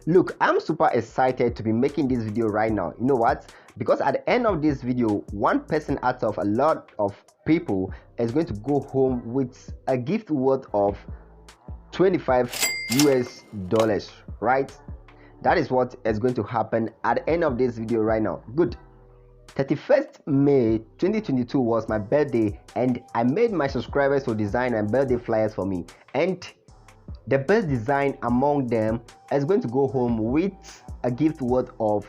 Look, I'm super excited to be making this video right now. You know what? Because at the end of this video, one person out of a lot of people is going to go home with a gift worth of 25 US dollars, right? That is what is going to happen at the end of this video right now. Good. 31st May 2022 was my birthday, and I made my subscribers to design and birthday flyers for me, and the best design among them is going to go home with a gift worth of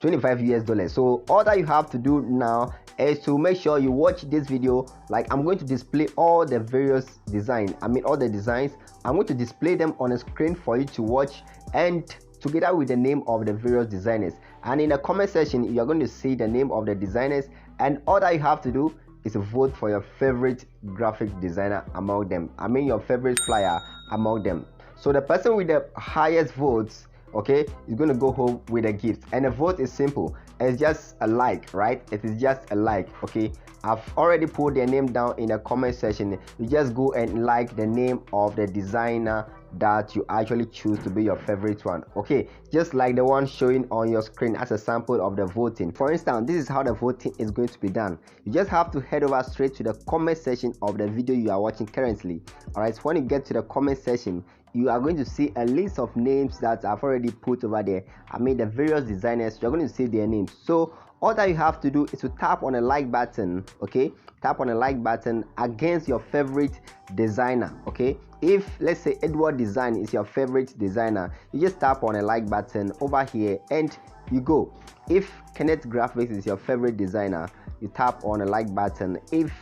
25 US dollars. So all that you have to do now is to make sure you watch this video. Like, I'm going to display all the various designs, all the designs. I'm going to display them on a screen for you to watch, and together with the name of the various designers. And in the comment section, you're going to see the name of the designers, and all that you have to do is to vote for your favorite graphic designer among them. Your favorite flyer among them. So the person with the highest votes, okay, is going to go home with a gift. And the vote is simple. It's just a like, right? It is just a like, okay? I've already put their name down in the comment section. You just go and like the name of the designer that you actually choose to be your favorite one, okay? Just like the one showing on your screen as a sample of the voting. For instance, this is how the voting is going to be done. You just have to head over straight to the comment section of the video you are watching currently. All right, so when you get to the comment section, you are going to see a list of names that I've already put over there. The various designers, you're going to see their names. So all that you have to do is to tap on a like button, okay? Tap on a like button against your favorite designer, okay? If, let's say, Edward Design is your favorite designer, you just tap on a like button over here and you go. If Kenneth Graphics is your favorite designer, you tap on a like button. If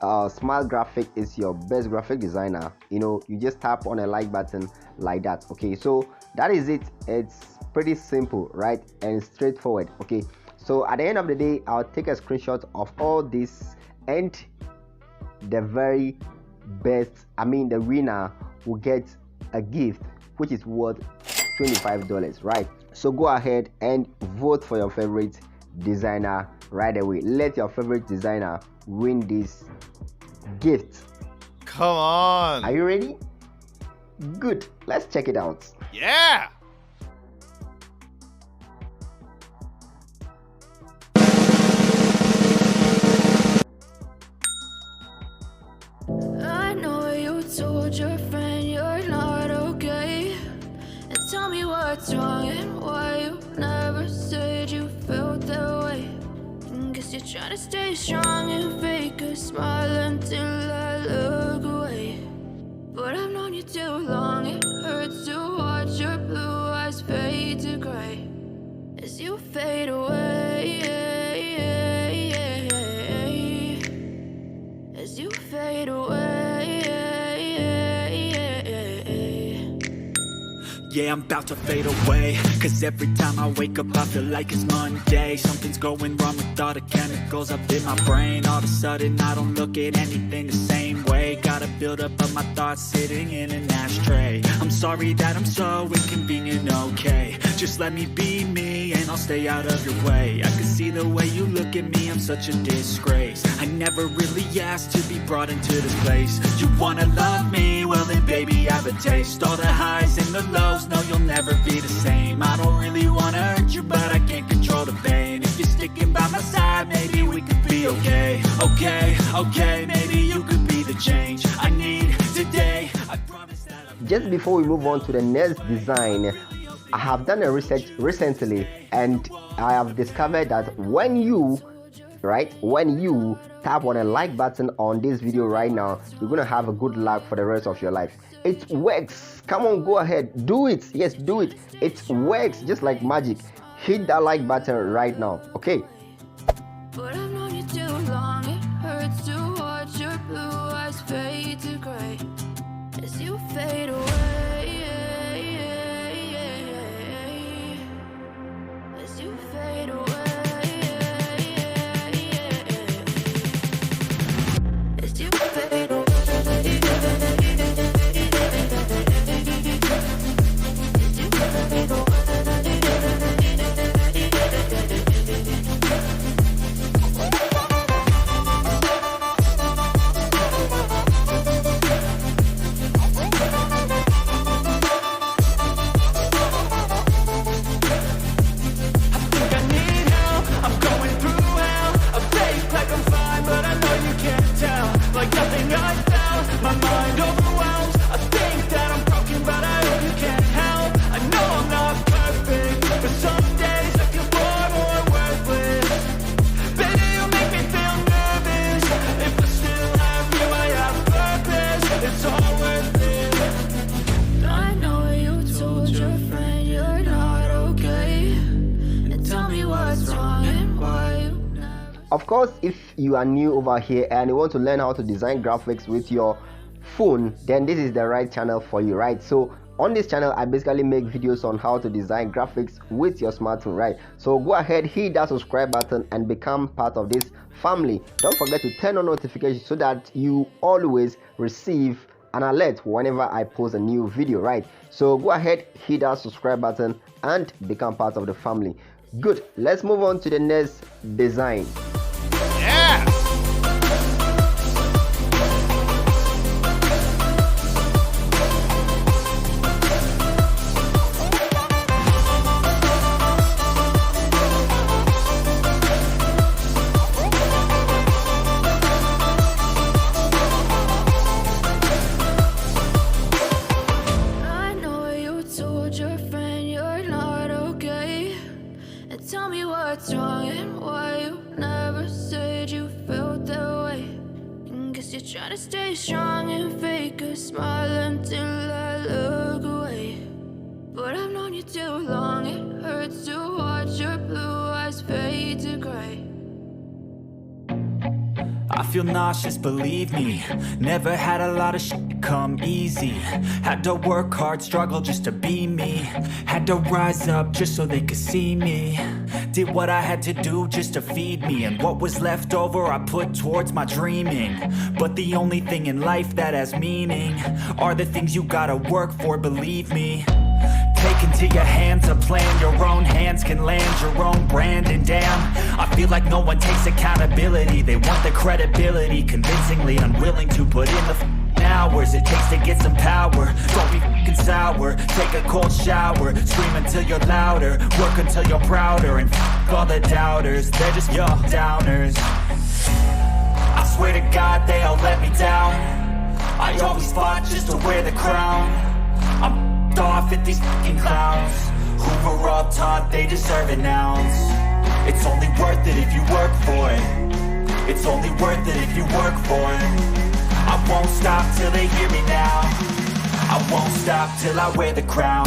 Smile Graphic is your best graphic designer, you just tap on a like button like that, okay? So that is it. It's pretty simple, right? And straightforward, okay? So at the end of the day, I'll take a screenshot of all this, and the very best, the winner will get a gift which is worth $25, right? So go ahead and vote for your favorite designer right away. Let your favorite designer win this gift. Come on. Are you ready? Good. Let's check it out. Yeah. I know you told your friend you're not okay, and tell me what's wrong and why you never said you felt that way. Guess you're trying to stay strong and fake a smile until I look away. But I've known you too long, it hurts to watch your blue eyes fade to gray as you fade away, as you fade away. Yeah, I'm about to fade away, cause every time I wake up I feel like it's Monday. Something's going wrong with all the chemicals up in my brain. All of a sudden I don't look at anything the same way. Gotta build up of my thoughts sitting in an ashtray. I'm sorry that I'm so inconvenient, okay? Just let me be me and I'll stay out of your way. I can see the way you look at me, I'm such a disgrace. I never really asked to be brought into this place. You wanna love me? Well then baby, have a taste. All the highs and the lows, no, you'll never be the same. I don't really wanna hurt you, but I can't control the pain. If you're sticking by my side, maybe we could be okay. Okay, maybe you could be the change I need today. I promise that Just before we move on to the next design, I have done a research recently, and I have discovered that when you tap on a like button on this video right now, you're gonna have a good luck for the rest of your life. It works. Come on, go ahead, do it. Yes, do it. It works just like magic. Hit that like button right now, okay? But I've known you too long, it hurts to watch your blue eyes fade to gray as you fade away, as you fade away, as you fade away. course, if you are new over here and you want to learn how to design graphics with your phone, then this is the right channel for you, right? So on this channel, I basically make videos on how to design graphics with your smartphone, right? So go ahead, hit that subscribe button and become part of this family. Don't forget to turn on notifications so that you always receive an alert whenever I post a new video, right? So go ahead, hit that subscribe button and become part of the family. Good, let's move on to the next design. Yeah! Tell me what's wrong and why you never said you felt that way. And guess you're trying to stay strong and fake a smile until I look away. But I've known you too long, it hurts to watch your blue eyes fade to gray. I feel nauseous, believe me. Never had a lot of shit come easy. Had to work hard, struggle just to be me. Had to rise up just so they could see me. Did what I had to do just to feed me. And what was left over I put towards my dreaming. But the only thing in life that has meaning are the things you gotta work for, believe me. Take into your hands a plan, your own hands can land your own brand. And damn, I feel like no one takes accountability. They want the credibility, convincingly unwilling to put in the hours it takes to get some power. Don't be f***ing sour, take a cold shower. Scream until you're louder, work until you're prouder. And f*** all the doubters, they're just your downers. I swear to God they all let me down. I always fought just to wear the crown. I'm off at these fucking clowns who were all taught they deserve an ounce. It's only worth it if you work for it. It's only worth it if you work for it. I won't stop till they hear me now. I won't stop till I wear the crown.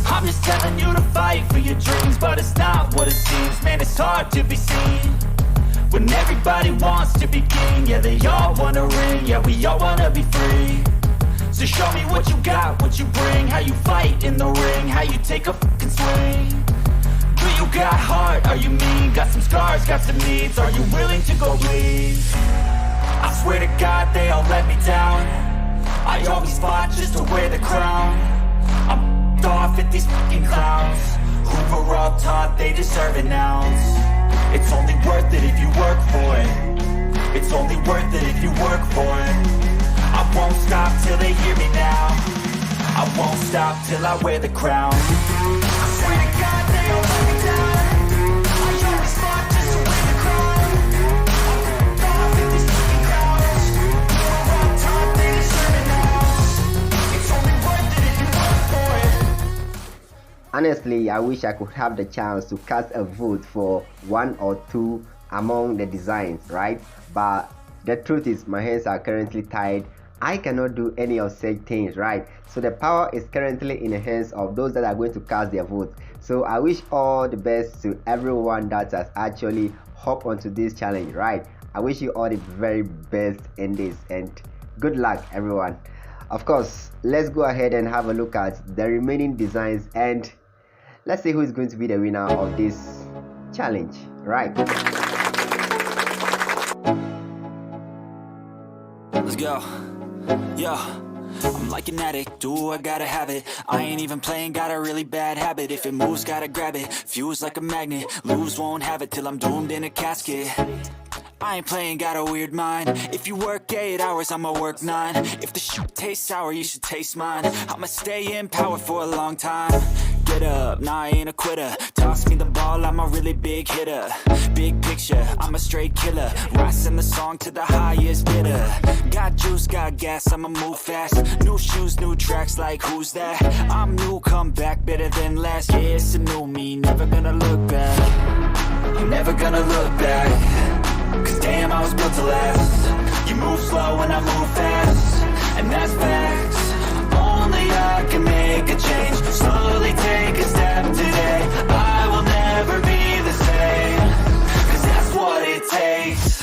I'm just telling you to fight for your dreams, but it's not what it seems. Man, it's hard to be seen when everybody wants to be king. Yeah, they all wanna ring, yeah, we all wanna be free. So show me what you got, what you bring, how you fight in the ring, how you take a fucking swing. Do you got heart, are you mean? Got some scars, got some needs, are you willing to go bleed? I swear to God they all let me down. I always fought just to wear the crown. I'm off at these fucking clowns who were all taught they deserve an ounce. It's only worth it if you work for it. It's only worth it if you work for it. I won't stop till they hear me now. I won't stop till I wear the crown. I swear to God they all let me down. I always fought just to wear the crown. I'm off at these fucking clowns who were all taught they deserve an ounce. It's only worth it if you work for it. Honestly, I wish I could have the chance to cast a vote for one or two among the designs, right? But the truth is my hands are currently tied. I cannot do any of such things, right? So the power is currently in the hands of those that are going to cast their vote. So I wish all the best to everyone that has actually hopped onto this challenge, right? I wish you all the very best in this and good luck everyone. Of course, let's go ahead and have a look at the remaining designs and let's see who is going to be the winner of this challenge, right? Let's go. Yo, I'm like an addict, do I gotta have it. I ain't even playing, got a really bad habit. If it moves, gotta grab it, fuse like a magnet. Lose, won't have it till I'm doomed in a casket. I ain't playing, got a weird mind. If you work 8 hours, I'ma work 9. If the shit tastes sour, you should taste mine. I'ma stay in power for a long time. Get up, nah, I ain't a quitter. Toss me the ball, I'm a really big hitter. Big picture, I'm a straight killer. Rising the song to the highest bidder. Got juice, got gas, I'ma move fast. New shoes, new tracks, like who's that? I'm new, come back, better than last. Yeah, it's a new me, never gonna look back. I'm never gonna look back. Cause damn, I was built to last. You move slow and I move fast, and that's facts. Only I can make a change. Slowly take a step today. I will never be the same. Cause that's what it takes.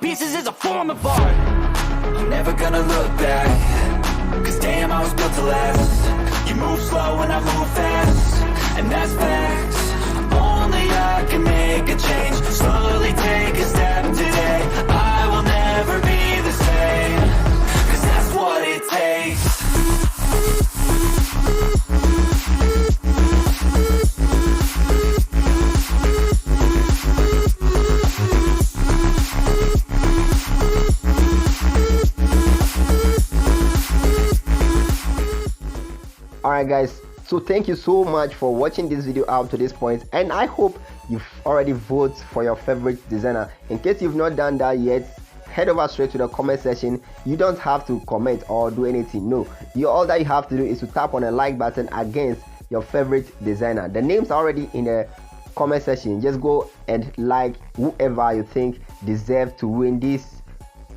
Pieces is a form of art. I'm never gonna look back. Cause damn, I was built to last. You move slow and I move fast, and that's facts. Only I can make a change. Slowly take a step today. I will never be the same. Cause that's what it takes. Alright guys, so thank you so much for watching this video up to this point, and I hope you've already voted for your favorite designer. In case you've not done that yet, head over straight to the comment section. You don't have to comment or do anything. No, all that you have to do is to tap on a like button against your favorite designer. The names are already in the comment section. Just go and like whoever you think deserves to win this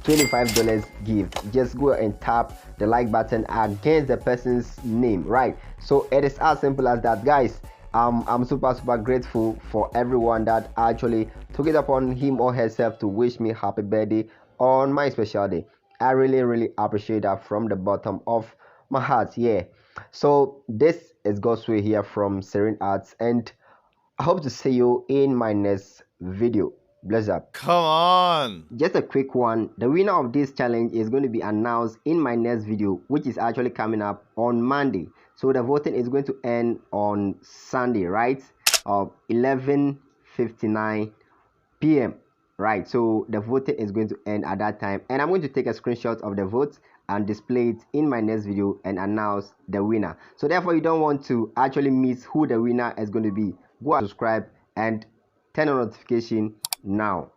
$25 gift. Just go and tap the like button against the person's name, right? So it is as simple as that, guys. I'm super grateful for everyone that actually took it upon him or herself to wish me happy birthday on my special day. I really appreciate that from the bottom of my heart. Yeah, so this is Godsway here from Serene Arts, and I hope to see you in my next video. Bless up. Come on. Just a quick one. The winner of this challenge is going to be announced in my next video, which is actually coming up on Monday. So the voting is going to end on Sunday, right? 11:59 p.m. Right. So the voting is going to end at that time, and I'm going to take a screenshot of the votes and display it in my next video and announce the winner. So therefore, you don't want to actually miss who the winner is going to be. Go and subscribe and turn on notification now.